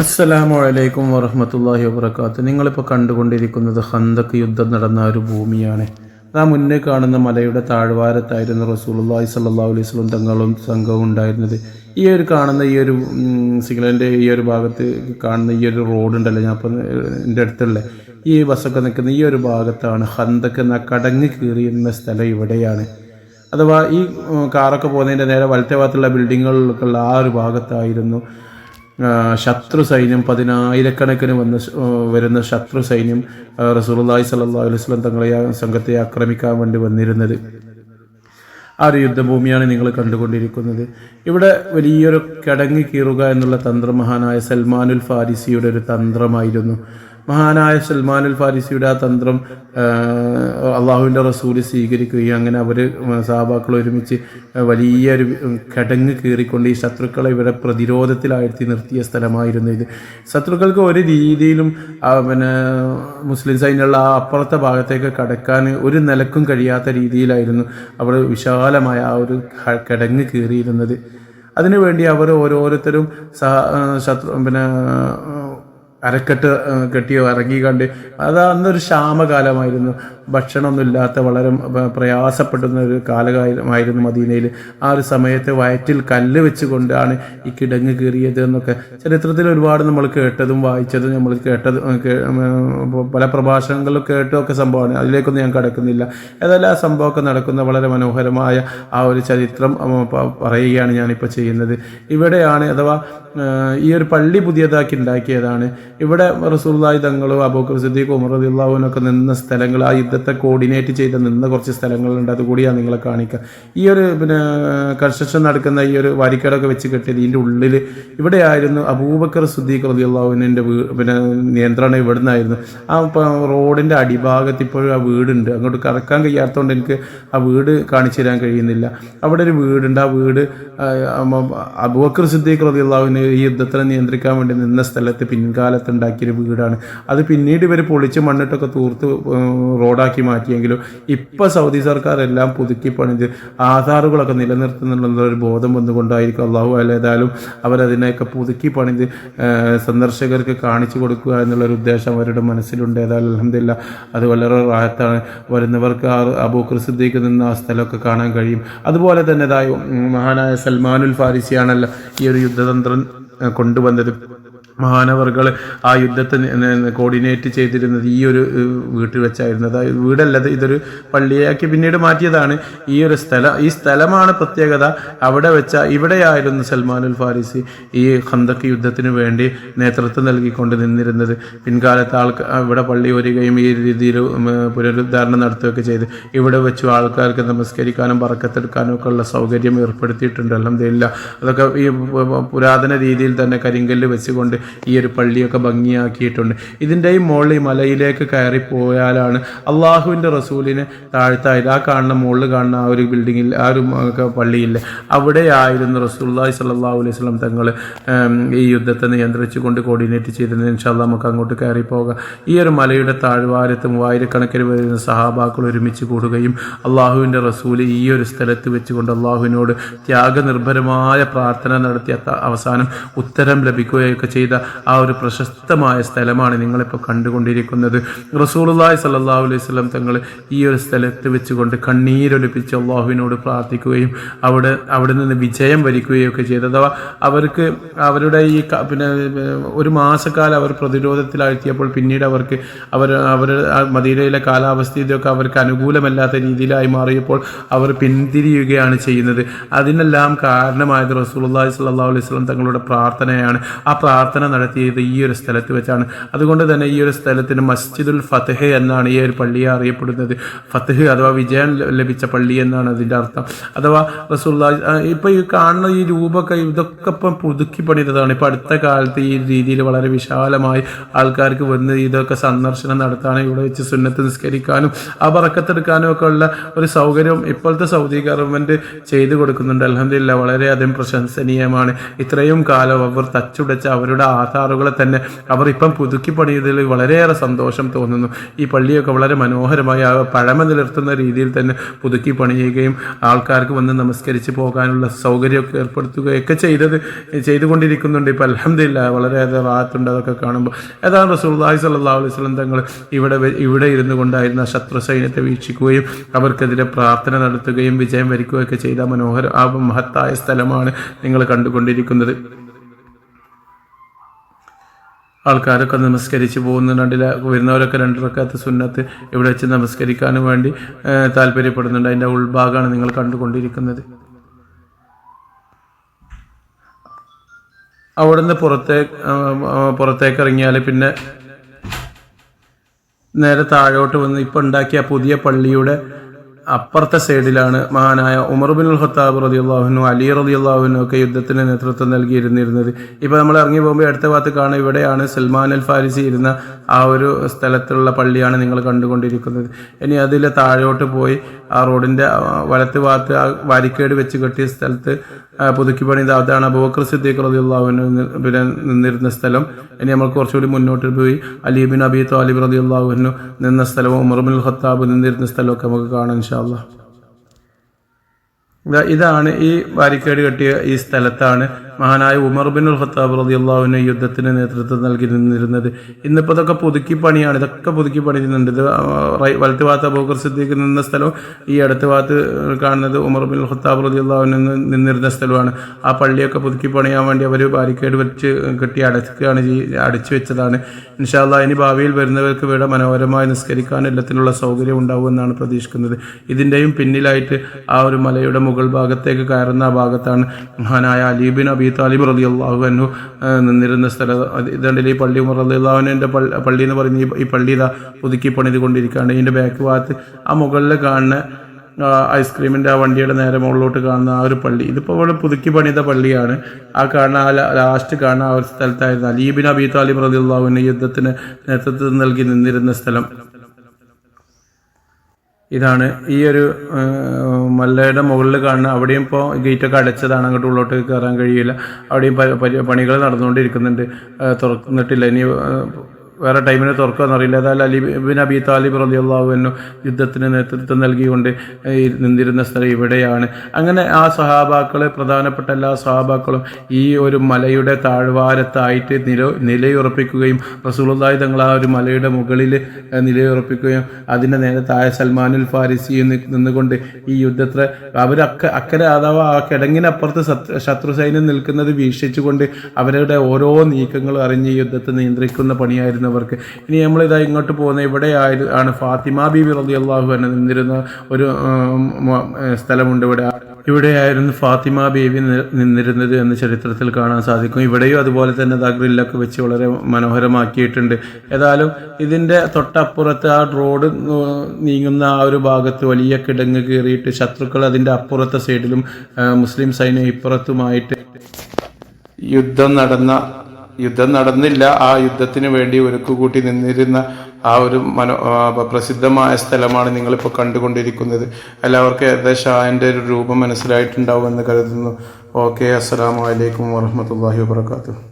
അസ്സലാമു അലൈക്കും വറഹ്മത്തുള്ളാഹി വബറകാതുഹു. നിങ്ങളിപ്പോൾ കണ്ടുകൊണ്ടിരിക്കുന്നത് ഖന്തക്ക് യുദ്ധം നടന്ന ഒരു ഭൂമിയാണ്. ആ മുന്നേ കാണുന്ന മലയുടെ താഴ്വാരത്തായിരുന്നു റസൂലുള്ളാഹി സ്വല്ലല്ലാഹു അലൈഹി വസല്ലം തങ്ങളും സംഘവും ഉണ്ടായിരുന്നത്. ഈ ഒരു കാണുന്ന ഈ ഒരു സിഗ്നലിൻ്റെ ഈ ഒരു ഭാഗത്ത് കാണുന്ന ഈ ഒരു റോഡുണ്ടല്ലോ, ഞാൻ അപ്പം എൻ്റെ അടുത്തുള്ള ഈ ബസ്സൊക്കെ നിൽക്കുന്ന ഈ ഒരു ഭാഗത്താണ് ഖന്തക്ക് എന്ന കടങ്ങ് കീറിയുന്ന സ്ഥലം ഇവിടെയാണ്. അഥവാ ഈ കാറൊക്കെ പോകുന്നതിൻ്റെ നേരെ വലത്തെ ഭാഗത്തുള്ള ബിൽഡിങ്ങുകളിലൊക്കെയുള്ള ആ ഒരു ഭാഗത്തായിരുന്നു ശത്രു സൈന്യം, പതിനായിരക്കണക്കിന് വരുന്ന ശത്രു സൈന്യം റസൂലുള്ളാഹി സ്വല്ലല്ലാഹു അലൈഹി വസല്ലം തങ്ങളെ സംഘത്തെ ആക്രമിക്കാൻ വേണ്ടി വന്നിരുന്നത്. ആ ഒരു യുദ്ധഭൂമിയാണ് നിങ്ങൾ കണ്ടുകൊണ്ടിരിക്കുന്നത്. ഇവിടെ വലിയൊരു കടങ്ങ് കീറുക എന്നുള്ള തന്ത്രം മഹാനായ സൽമാനുൽ ഫാരിസിയുടെ ഒരു തന്ത്രമായിരുന്നു. മഹാനായ സൽമാനുൽ ഫാരിസിയുടെ ആ തന്ത്രം അള്ളാഹുവിൻ്റെ റസൂല് സ്വീകരിക്കുകയും അങ്ങനെ അവർ സഹാബാക്കൾ ഒരുമിച്ച് വലിയൊരു കടങ്ങ് കീറിക്കൊണ്ട് ഈ ശത്രുക്കളെ ഇവിടെ പ്രതിരോധത്തിലാഴ്ത്തി നിർത്തിയ സ്ഥലമായിരുന്നു ഇത്. ശത്രുക്കൾക്ക് ഒരു രീതിയിലും മുസ്ലിം സൈന്യമുള്ള ആ അപ്പുറത്തെ ഭാഗത്തേക്ക് കടക്കാൻ ഒരു നിലക്കും കഴിയാത്ത രീതിയിലായിരുന്നു അവിടെ വിശാലമായ ആ ഒരു കടങ്ങ് കീറിയിരുന്നത്. അതിനുവേണ്ടി അവർ ഓരോരുത്തരും അരക്കെട്ട് കെട്ടിയോ ഇറങ്ങി കണ്ട് അത് അന്നൊരു ക്ഷാമകാലമായിരുന്നു. ഭക്ഷണമൊന്നുമില്ലാത്ത വളരെ പ്രയാസപ്പെടുന്ന ഒരു കാലമായിരുന്നു മദീനയിൽ. ആ ഒരു സമയത്ത് വയറ്റിൽ കല്ല് വെച്ചുകൊണ്ടാണ് ഈ കിടങ്ങ് കീറിയത് എന്നൊക്കെ ചരിത്രത്തിൽ ഒരുപാട് നമ്മൾ കേട്ടതും വായിച്ചതും നമ്മൾ പല പ്രഭാഷണങ്ങളിലും കേട്ടതൊക്കെ സംഭവമാണ്. അതിലേക്കൊന്നും ഞാൻ കടക്കുന്നില്ല. ഏതായാലും ആ സംഭവമൊക്കെ നടക്കുന്ന വളരെ മനോഹരമായ ആ ഒരു ചരിത്രം പറയുകയാണ് ഞാനിപ്പോൾ ചെയ്യുന്നത്. ഇവിടെയാണ്, അഥവാ ഈ ഒരു പള്ളി പുതിയതാക്കി ഉണ്ടാക്കിയതാണ്. ഇവിടെ റസൂലുള്ളാഹി തങ്ങളും അബൂബക്കർ സിദ്ദീഖ്, ഉമർ റളിയല്ലാഹു അൻഹു നിന്ന സ്ഥലങ്ങൾ, ആ യുദ്ധത്തെ കോർഡിനേറ്റ് ചെയ്ത് നിന്ന കുറച്ച് സ്ഥലങ്ങളുണ്ട്. അതുകൂടിയാണ് നിങ്ങളെ കാണിക്കുക. ഈ ഒരു കൺസ്ട്രക്ഷൻ നടക്കുന്ന ഈ ഒരു വരിക്കടൊക്കെ വെച്ച് കെട്ടിയത് ഇതിൻ്റെ ഉള്ളിൽ ഇവിടെയായിരുന്നു അബൂബക്കർ സിദ്ദീഖ് റളിയല്ലാഹു അൻഹുവിൻ്റെ നിയന്ത്രണം ഇവിടെ നിന്നായിരുന്നു. ആ റോഡിൻ്റെ അടിഭാഗത്ത് ഇപ്പോഴും ആ വീടുണ്ട്. അങ്ങോട്ട് കറക്കാൻ കഴിയാത്തതുകൊണ്ട് എനിക്ക് ആ വീട് കാണിച്ചു തരാൻ കഴിയുന്നില്ല. അവിടെ ഒരു വീടുണ്ട്. ആ വീട് അബൂബക്കർ സിദ്ദീഖ് റളിയല്ലാഹു അൻഹു ഈ യുദ്ധത്തിനെ നിയന്ത്രിക്കാൻ വേണ്ടി നിന്ന സ്ഥലത്ത് പിൻകാലത്ത് ഉണ്ടാക്കിയൊരു വീടാണ്. അത് പിന്നീട് ഇവർ പൊളിച്ച് മണ്ണിട്ടൊക്കെ തൂർത്ത് റോഡാക്കി മാറ്റിയെങ്കിലും ഇപ്പോൾ സൗദി സർക്കാർ എല്ലാം പുതുക്കി പണിത് ആധാറുകളൊക്കെ നിലനിർത്തുന്നുള്ളൊരു ബോധം വന്നുകൊണ്ടായിരിക്കും അള്ളാഹു ഏതായാലും അവരതിനെയൊക്കെ പുതുക്കി പണിത് സന്ദർശകർക്ക് കാണിച്ചു കൊടുക്കുക എന്നുള്ളൊരു ഉദ്ദേശം അവരുടെ മനസ്സിലുണ്ട്. ഏതായാലും അൽഹംദുലില്ലാഹ് അത് വളരെ റാഹത്താണ്. വരുന്നവർക്ക് അബൂബക്കർ സിദ്ദീഖ് നിന്ന് ആ സ്ഥലമൊക്കെ കാണാൻ കഴിയും. അതുപോലെ തന്നെ മഹാനായ സൽമാനുൽ ഫാരിസിയാണല്ലോ ഈ ഒരു യുദ്ധതന്ത്രം കൊണ്ടുവന്നത്. മഹാനവർകൾ ആ യുദ്ധത്തെ കോർഡിനേറ്റ് ചെയ്തിരുന്നത് ഈ ഒരു വീട്ടിൽ വെച്ചായിരുന്നു. അതായത് വീടല്ലത്, ഇതൊരു പള്ളിയാക്കി പിന്നീട് മാറ്റിയതാണ്. ഈ സ്ഥലമാണ് പ്രത്യേകത. അവിടെ വെച്ച ഇവിടെയായിരുന്നു സൽമാനുൽ ഫാരിസി ഈ ഖന്തക്ക് യുദ്ധത്തിന് വേണ്ടി നേതൃത്വം നൽകിക്കൊണ്ട് നിന്നിരുന്നത്. പിൻകാലത്ത് ഇവിടെ പള്ളി വരികയും ഈ രീതിയിൽ പുനരുദ്ധാരണം നടത്തുകയൊക്കെ ചെയ്ത് ഇവിടെ വെച്ചു ആൾക്കാർക്ക് നമസ്കരിക്കാനും ബറക്കത്തെടുക്കാനും ഒക്കെ ഉള്ള സൗകര്യം ഏർപ്പെടുത്തിയിട്ടുണ്ട്. അൽഹംദുലില്ലാഹ് അതൊക്കെ ഈ പുരാതന രീതിയിൽ തന്നെ കരിങ്കല്ല് വെച്ചുകൊണ്ട് ഈ ഒരു പള്ളിയൊക്കെ ഭംഗിയാക്കിയിട്ടുണ്ട്. ഇതിൻ്റെയും മുകളിൽ ഈ മലയിലേക്ക് കയറിപ്പോയാലാണ് അള്ളാഹുവിൻ്റെ റസൂലിനെ താഴ്ത്തായത്. ആ കാണുന്ന മുകളിൽ കാണുന്ന ആ ഒരു ബിൽഡിങ്ങിൽ, ആ ഒരു പള്ളിയില്ലേ, അവിടെയായിരുന്നു റസൂലുള്ളാഹി സ്വല്ലല്ലാഹു അലൈഹി വസല്ലം തങ്ങൾ ഈ യുദ്ധത്തെ നിയന്ത്രിച്ചുകൊണ്ട് കോർഡിനേറ്റ് ചെയ്തിരുന്നത്. ഇൻഷാ അല്ലാഹ് നമുക്ക് അങ്ങോട്ട് കയറിപ്പോകാം. ഈ ഒരു മലയുടെ താഴ്വാരത്ത് 1000കണക്കിന് വരുന്ന സഹാബാക്കൾ ഒരുമിച്ച് കൂടുകയും അള്ളാഹുവിൻ്റെ റസൂൽ ഈ ഒരു സ്ഥലത്ത് വെച്ചുകൊണ്ട് അള്ളാഹുവിനോട് ത്യാഗനിർഭരമായ പ്രാർത്ഥന നടത്തിയ അവസാനം ഉത്തരം ലഭിക്കുകയൊക്കെ ചെയ്ത ആ ഒരു പ്രശസ്തമായ സ്ഥലമാണ് നിങ്ങളിപ്പോൾ കണ്ടുകൊണ്ടിരിക്കുന്നത്. റസൂലുള്ളാഹി സ്വല്ലല്ലാഹു അലൈഹി വസല്ലം തങ്ങൾ ഈ ഒരു സ്ഥലത്ത് വെച്ചുകൊണ്ട് കണ്ണീരൊലിപ്പിച്ച് അള്ളാഹുവിനോട് പ്രാർത്ഥിക്കുകയും അവിടെ നിന്ന് വിജയം വരിക്കുകയും ഒക്കെ ചെയ്തു. അഥവാ അവർക്ക് അവരുടെ ഈ ഒരു മാസക്കാലം അവർ പ്രതിരോധത്തിലാഴ്ത്തിയപ്പോൾ പിന്നീട് അവർക്ക് അവർ മദീനയിലെ കാലാവസ്ഥ ഇതൊക്കെ അവർക്ക് അനുകൂലമല്ലാത്ത രീതിയിലായി മാറിയപ്പോൾ അവർ പിന്തിരിയുകയാണ് ചെയ്യുന്നത്. അതിനെല്ലാം കാരണമായത് റസൂലുള്ളാഹി സ്വല്ലല്ലാഹു അലൈഹി വസല്ലം തങ്ങളുടെ പ്രാർത്ഥനയാണ്. ആ പ്രാർത്ഥന നടത്തിയത് ഈ ഒരു സ്ഥലത്ത് വെച്ചാണ്. അതുകൊണ്ട് തന്നെ ഈ ഒരു സ്ഥലത്തിന് മസ്ജിദുൽ ഫത്ഹ് എന്നാണ് ഈ ഒരു പള്ളിയെ അറിയപ്പെടുന്നത്. ഫത്ഹ് അഥവാ വിജയം ലഭിച്ച പള്ളി എന്നാണ് അതിൻ്റെ അർത്ഥം. അഥവാ റസൂലുള്ളാഹി ഇപ്പോൾ ഈ കാണുന്ന ഈ രൂപമൊക്കെ ഇതൊക്കെ ഇപ്പം പുതുക്കി പണിതതാണ്. ഇപ്പം അടുത്ത കാലത്ത് ഈ രീതിയിൽ വളരെ വിശാലമായി ആൾക്കാർക്ക് വന്ന് ഇതൊക്കെ സന്ദർശനം നടത്താനും ഇവിടെ വെച്ച് സുന്നത്ത് നിസ്കരിക്കാനും ആ ബറക്കത്തെടുക്കാനും ഒക്കെ ഉള്ള ഒരു സൗകര്യം ഇപ്പോഴത്തെ സൗദി ഗവൺമെൻറ് ചെയ്തു കൊടുക്കുന്നുണ്ട്. അൽഹംദുലില്ലാഹ് വളരെയധികം പ്രശംസനീയമാണ്. ഇത്രയും കാലം അവർ തച്ചുടച്ച അവരുടെ ആധാറുകളെ തന്നെ അവർ ഇപ്പം പുതുക്കി പണിയതിൽ വളരെയേറെ സന്തോഷം തോന്നുന്നു. ഈ പള്ളിയൊക്കെ വളരെ മനോഹരമായി പഴമ നിലർത്തുന്ന രീതിയിൽ തന്നെ പുതുക്കി പണിയുകയും ആൾക്കാർക്ക് വന്ന് നമസ്കരിച്ച് പോകാനുള്ള സൗകര്യമൊക്കെ ഏർപ്പെടുത്തുകയൊക്കെ ചെയ്തുകൊണ്ടിരിക്കുന്നുണ്ട്. ഇപ്പം അൽഹംദുലില്ലാഹ് വളരെയേറെ റാഹത്തുണ്ട് അതൊക്കെ കാണുമ്പോൾ. ഏതാണ് റസൂലുള്ളാഹി സ്വല്ലല്ലാഹു അലൈഹി വസല്ലം തങ്ങൾ ഇവിടെ ഇരുന്നു കൊണ്ടായിരുന്ന ശത്രു സൈന്യത്തെ വീക്ഷിക്കുകയും അവർക്കെതിരെ പ്രാർത്ഥന നടത്തുകയും വിജയം വരിക്കുകയൊക്കെ ചെയ്ത മഹത്തായ സ്ഥലമാണ് നിങ്ങൾ കണ്ടുകൊണ്ടിരിക്കുന്നത്. ആൾക്കാരൊക്കെ നമസ്കരിച്ച് പോകുന്നുണ്ട്. വരുന്നവരൊക്കെ 2 റക്അത്ത് സുന്നത്ത് ഇവിടെ വെച്ച് നമസ്കരിക്കാനും വേണ്ടി താല്പര്യപ്പെടുന്നുണ്ട്. അതിൻ്റെ ഉൾഭാഗമാണ് നിങ്ങൾ കണ്ടുകൊണ്ടിരിക്കുന്നത്. അവിടുന്ന് പുറത്തേക്ക് ഇറങ്ങിയാൽ പിന്നെ നേരെ താഴോട്ട് വന്ന് ഇപ്പോൾ ഉണ്ടാക്കിയ പുതിയ പള്ളിയുടെ അപ്പുറത്തെ സൈഡിലാണ് മഹാനായ ഉമർ ബിൻ ഖത്താബ് റളിയല്ലാഹു അൻഹു, അലി റളിയല്ലാഹു അൻഹു ഒക്കെ യുദ്ധത്തിന് നേതൃത്വം നൽകിയിരുന്നിരുന്നത്. ഇപ്പോൾ നമ്മൾ ഇറങ്ങി പോകുമ്പോൾ അടുത്ത ഭാഗത്ത് കാണാം, ഇവിടെയാണ് സൽമാൻ അൽ ഫാരിസി ഇരുന്ന ആ ഒരു സ്ഥലത്തുള്ള പള്ളിയാണ് നിങ്ങൾ കണ്ടുകൊണ്ടിരിക്കുന്നത്. ഇനി അതിൽ താഴോട്ട് പോയി ആ റോഡിൻ്റെ വലത്ത് ഭാഗത്ത് ആ ബാരിക്കേഡ് വെച്ച് കെട്ടിയ സ്ഥലത്ത് പുതുക്കി പണിത് അതാണ് അബൂബക്കർ സിദ്ദീഖ് റളിയല്ലാഹു അൻഹു നിന്നിരുന്ന സ്ഥലം. ഇനി നമ്മൾ കുറച്ചുകൂടി മുന്നോട്ട് പോയി അലി ബിൻ അബി ത്വാലിബ് റളിയല്ലാഹു അൻഹു നിന്ന സ്ഥലവും ഉമർ ബിൻ ഖത്താബ് നിന്നിരുന്ന സ്ഥലമൊക്കെ നമുക്ക് കാണാം ഇൻഷാ അല്ലാഹ്. ഇതാണ് ഈ ബാരിക്കേഡ് കെട്ടിയ ഈ സ്ഥലത്താണ് മഹാനായ ഉമർ ബിൻ ഖത്താബ് റളിയല്ലാഹു അൻഹു യുദ്ധത്തിന് നേതൃത്വം നൽകി നിന്നിരുന്നത്. ഇന്നിപ്പോൾ ഇതൊക്കെ പുതുക്കി പണിയാണ്. ഇതൊക്കെ പുതുക്കി പണിയുന്നുണ്ട്. ഇത് വലത്ത് ഭാഗത്ത് അബൂബക്കർ സിദ്ദീഖ് നിന്ന സ്ഥലവും ഈ അടുത്ത ഭാഗത്ത് കാണുന്നത് ഉമർ ബിൻ ഖത്താബ് റളിയല്ലാഹു അൻഹു നിന്നിരുന്ന സ്ഥലമാണ്. ആ പള്ളിയൊക്കെ പുതുക്കി പണിയാൻ വേണ്ടി അവർ ബാരിക്കേഡ് വെച്ച് കെട്ടി അടച്ചു വെച്ചതാണ്. ഇൻഷാ അല്ലാഹ് ഇനി ഭാവിയിൽ വരുന്നവർക്ക് ഇവിടെ മനോഹരമായി നിസ്കരിക്കാൻ എല്ലാത്തിനുള്ള സൗകര്യം ഉണ്ടാവുമെന്നാണ് പ്രതീക്ഷിക്കുന്നത്. ഇതിൻ്റെയും പിന്നിലായിട്ട് ആ ഒരു മലയുടെ മുകൾ ഭാഗത്തേക്ക് കയറുന്ന ആ ഭാഗത്താണ് മഹാനായ അലി ബിൻ അബി താലിബ് റളിയല്ലാഹു അൻഹു നിന്നിരുന്ന സ്ഥലം. ഇതുണ്ടല്ലേ ഈ പള്ളി, ഉമർ റളിയല്ലാഹു അൻഹുവിൻ്റെ പള്ളി എന്ന് പറയുന്ന ഈ പള്ളി ഇതാ പുതുക്കി പണിത് കൊണ്ടിരിക്കുകയാണ്. ഇതിൻ്റെ ബാക്ക് ഭാഗത്ത് ആ മുകളിൽ കാണുന്ന ഐസ്ക്രീമിൻ്റെ ആ വണ്ടിയുടെ നേരെ മുകളിലോട്ട് കാണുന്ന ആ ഒരു പള്ളി, ഇതിപ്പോൾ ഇവിടെ പുതുക്കി പണിത പള്ളിയാണ്. ആ കാണുന്ന ലാസ്റ്റ് കാണുന്ന ആ ഒരു സ്ഥലത്തായിരുന്നു അലി ബിൻ അബി താലിബ് റളിയല്ലാഹു അൻഹു യുദ്ധത്തിന് നേതൃത്വം നൽകി നിന്നിരുന്ന സ്ഥലം. ഇതാണ് ഈ ഒരു മലയുടെ മുകളിൽ കാണുന്ന. അവിടെയും ഇപ്പോൾ ഗേറ്റൊക്കെ അടച്ചതാണ്, അങ്ങോട്ട് ഉള്ളോട്ട് കയറാൻ കഴിയില്ല. അവിടെയും പണികൾ നടന്നുകൊണ്ടിരിക്കുന്നുണ്ട്, തുറന്നിട്ടില്ല. ഇനി വേറെ ടൈമിന് തുറക്കുമെന്നറിയില്ല. അതായത് അലി ബിൻ അബി താലിബ് റളിയല്ലാഹു അൻഹു യുദ്ധത്തിന് നേതൃത്വം നൽകിക്കൊണ്ട് നിന്നിരുന്ന സ്ഥലം ഇവിടെയാണ്. അങ്ങനെ ആ സ്വഹാബാക്കൾ, പ്രധാനപ്പെട്ട എല്ലാ സ്വഹാബാക്കളും ഈ ഒരു മലയുടെ താഴ്വാരത്തായിട്ട് നിലയുറപ്പിക്കുകയും റസൂലുള്ളാഹി തങ്ങൾ ആ ഒരു മലയുടെ മുകളിൽ നിലയുറപ്പിക്കുകയും അതിൻ്റെ നേരെ താഴെ സൽമാനുൽ ഫാരിസി നിന്നുകൊണ്ട് ഈ യുദ്ധത്തെ അക്കരെ അഥവാ ആ കിടങ്ങിനപ്പുറത്ത് ശത്രു സൈന്യം നിൽക്കുന്നത് വീക്ഷിച്ചുകൊണ്ട് അവരുടെ ഓരോ നീക്കങ്ങളും അറിഞ്ഞ് ഈ യുദ്ധത്തെ നിയന്ത്രിക്കുന്ന പണിയായിരുന്നു അവർക്ക്. ഇനി നമ്മളിതാ ഇങ്ങോട്ട് പോകുന്ന ഇവിടെ ആണ് ഫാത്തിമ ബീബി റളിയല്ലാഹു അൻഹ നിന്നിരുന്ന ഒരു സ്ഥലമുണ്ട്. ഇവിടെയായിരുന്നു ഫാത്തിമ ബീബി നിന്നിരുന്നത് എന്ന് ചരിത്രത്തിൽ കാണാൻ സാധിക്കും. ഇവിടെയും അതുപോലെ തന്നെ ഗ്രില്ലൊക്കെ വെച്ച് വളരെ മനോഹരമാക്കിയിട്ടുണ്ട്. ഏതായാലും ഇതിൻ്റെ തൊട്ടപ്പുറത്ത് ആ റോഡ് നീങ്ങുന്ന ആ ഒരു ഭാഗത്ത് വലിയ കിടങ്ങ് കീറിയിട്ട് ശത്രുക്കൾ അതിൻ്റെ അപ്പുറത്തെ സൈഡിലും മുസ്ലിം സൈന്യം ഇപ്പുറത്തുമായിട്ട് യുദ്ധം നടന്നില്ല. ആ യുദ്ധത്തിന് വേണ്ടി ഒരുക്കുകൂട്ടി നിന്നിരുന്ന ആ ഒരു പ്രസിദ്ധമായ സ്ഥലമാണ് നിങ്ങളിപ്പോൾ കണ്ടുകൊണ്ടിരിക്കുന്നത്. എല്ലാവർക്കും ഏകദേശം അതിൻ്റെ ഒരു രൂപം മനസ്സിലായിട്ടുണ്ടാവുമെന്ന് കരുതുന്നു. ഓക്കെ, അസ്സലാമു അലൈക്കും വറഹ്മത്തുള്ളാഹി വബറകാതുഹു.